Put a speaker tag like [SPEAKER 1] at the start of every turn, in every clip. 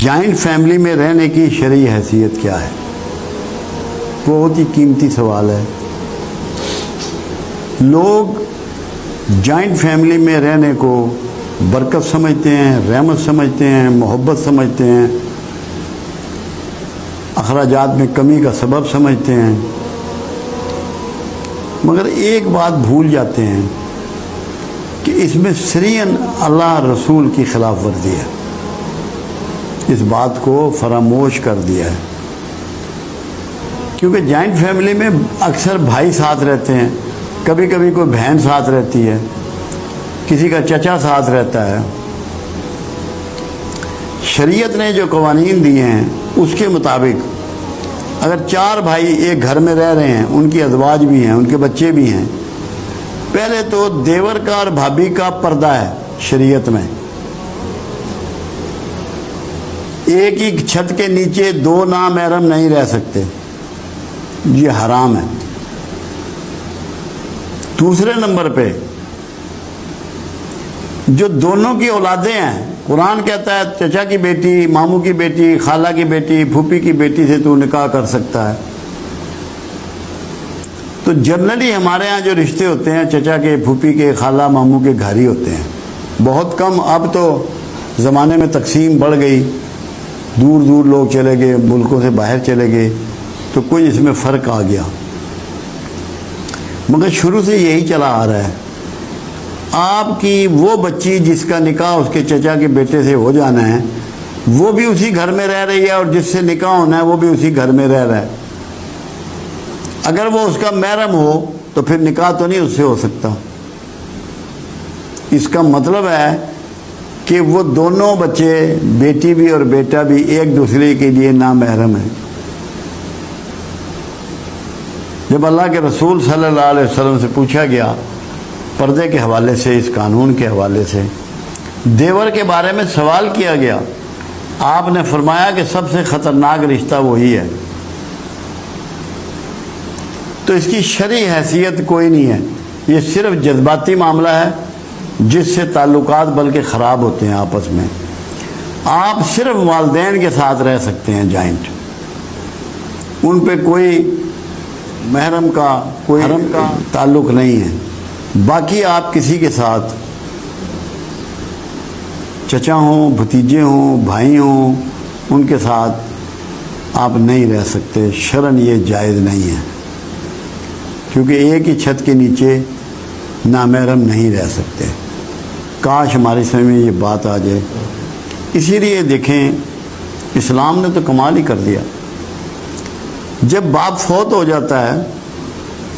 [SPEAKER 1] Joint family میں رہنے کی شرعی حیثیت کیا ہے؟ بہت ہی قیمتی سوال ہے۔ لوگ جوائنٹ فیملی میں رہنے کو برکت سمجھتے ہیں، رحمت سمجھتے ہیں، محبت سمجھتے ہیں، اخراجات میں کمی کا سبب سمجھتے ہیں، مگر ایک بات بھول جاتے ہیں کہ اس میں سریعاً اللہ رسول کی خلاف ورزی ہے۔ اس بات کو فراموش کر دیا ہے، کیونکہ جوائنٹ فیملی میں اکثر بھائی ساتھ رہتے ہیں، کبھی کبھی کوئی بہن ساتھ رہتی ہے، کسی کا چچا ساتھ رہتا ہے۔ شریعت نے جو قوانین دیے ہیں اس کے مطابق اگر 4 بھائی ایک گھر میں رہ رہے ہیں، ان کی ازواج بھی ہیں، ان کے بچے بھی ہیں، پہلے تو دیور کا اور بھابھی کا پردہ ہے شریعت میں۔ ایک ہی چھت کے نیچے 2 نامحرم نہیں رہ سکتے، یہ حرام ہے۔ دوسرے نمبر پہ جو دونوں کی اولادیں ہیں، قرآن کہتا ہے چچا کی بیٹی، ماموں کی بیٹی، خالہ کی بیٹی، پھوپھی کی بیٹی سے تو نکاح کر سکتا ہے۔ تو جنرلی ہمارے ہاں جو رشتے ہوتے ہیں چچا کے، پھوپھی کے، خالہ ماموں کے گھر ہی ہوتے ہیں، بہت کم۔ اب تو زمانے میں تقسیم بڑھ گئی، دور دور لوگ چلے گئے، ملکوں سے باہر چلے گئے، تو کوئی اس میں فرق آ گیا، مگر شروع سے یہی چلا آ رہا ہے۔ آپ کی وہ بچی جس کا نکاح اس کے چچا کے بیٹے سے ہو جانا ہے، وہ بھی اسی گھر میں رہ رہی ہے، اور جس سے نکاح ہونا ہے وہ بھی اسی گھر میں رہ رہا ہے۔ اگر وہ اس کا محرم ہو تو پھر نکاح تو نہیں اس سے ہو سکتا۔ اس کا مطلب ہے کہ وہ دونوں بچے، بیٹی بھی اور بیٹا بھی، ایک دوسرے کے لیے نامحرم ہیں۔ جب اللہ کے رسول صلی اللہ علیہ وسلم سے پوچھا گیا پردے کے حوالے سے، اس قانون کے حوالے سے، دیور کے بارے میں سوال کیا گیا، آپ نے فرمایا کہ سب سے خطرناک رشتہ وہی ہے۔ تو اس کی شرعی حیثیت کوئی نہیں ہے، یہ صرف جذباتی معاملہ ہے جس سے تعلقات بلکہ خراب ہوتے ہیں آپس میں۔ آپ صرف والدین کے ساتھ رہ سکتے ہیں جوائنٹ، ان پہ کوئی محرم کا، کوئی حرم کا تعلق نہیں ہے۔ باقی آپ کسی کے ساتھ، چچا ہوں، بھتیجے ہوں، بھائی ہوں، ان کے ساتھ آپ نہیں رہ سکتے، شرعاً یہ جائز نہیں ہے، کیونکہ ایک ہی چھت کے نیچے نامحرم نہیں رہ سکتے۔ کاش ہماری سمجھ میں یہ بات آ جائے۔ اسی لیے دیکھیں، اسلام نے تو کمال ہی کر دیا۔ جب باپ فوت ہو جاتا ہے،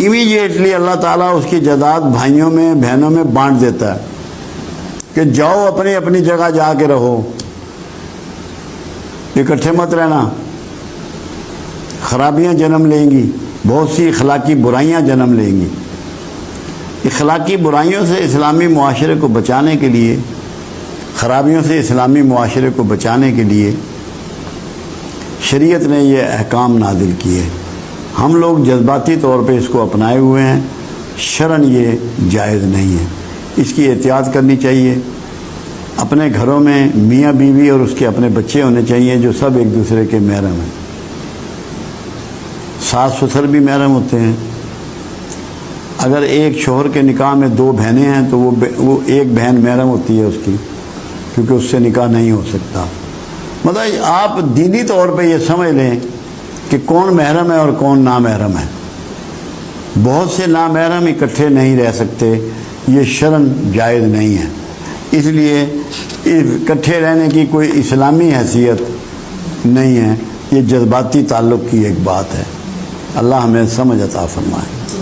[SPEAKER 1] امیڈیٹلی اللہ تعالیٰ اس کی جائیداد بھائیوں میں، بہنوں میں بانٹ دیتا ہے کہ جاؤ اپنی اپنی جگہ جا کے رہو، اکٹھے مت رہنا، خرابیاں جنم لیں گی، بہت سی اخلاقی برائیاں جنم لیں گی۔ اخلاقی برائیوں سے اسلامی معاشرے کو بچانے کے لیے، خرابیوں سے اسلامی معاشرے کو بچانے کے لیے شریعت نے یہ احکام نازل کیے۔ ہم لوگ جذباتی طور پہ اس کو اپنائے ہوئے ہیں، شرعاً یہ جائز نہیں ہے۔ اس کی احتیاط کرنی چاہیے۔ اپنے گھروں میں میاں بیوی اور اس کے اپنے بچے ہونے چاہیے جو سب ایک دوسرے کے محرم ہیں۔ ساس سسر بھی محرم ہوتے ہیں۔ اگر ایک شوہر کے نکاح میں 2 بہنیں ہیں تو وہ ایک بہن محرم ہوتی ہے اس کی، کیونکہ اس سے نکاح نہیں ہو سکتا۔ مطلب آپ دینی طور پہ یہ سمجھ لیں کہ کون محرم ہے اور کون نامحرم ہے۔ بہت سے نامحرم اکٹھے نہیں رہ سکتے، یہ شرعاً جائز نہیں ہے۔ اس لیے اکٹھے رہنے کی کوئی اسلامی حیثیت نہیں ہے، یہ جذباتی تعلق کی ایک بات ہے۔ اللہ ہمیں سمجھ عطا فرمائے۔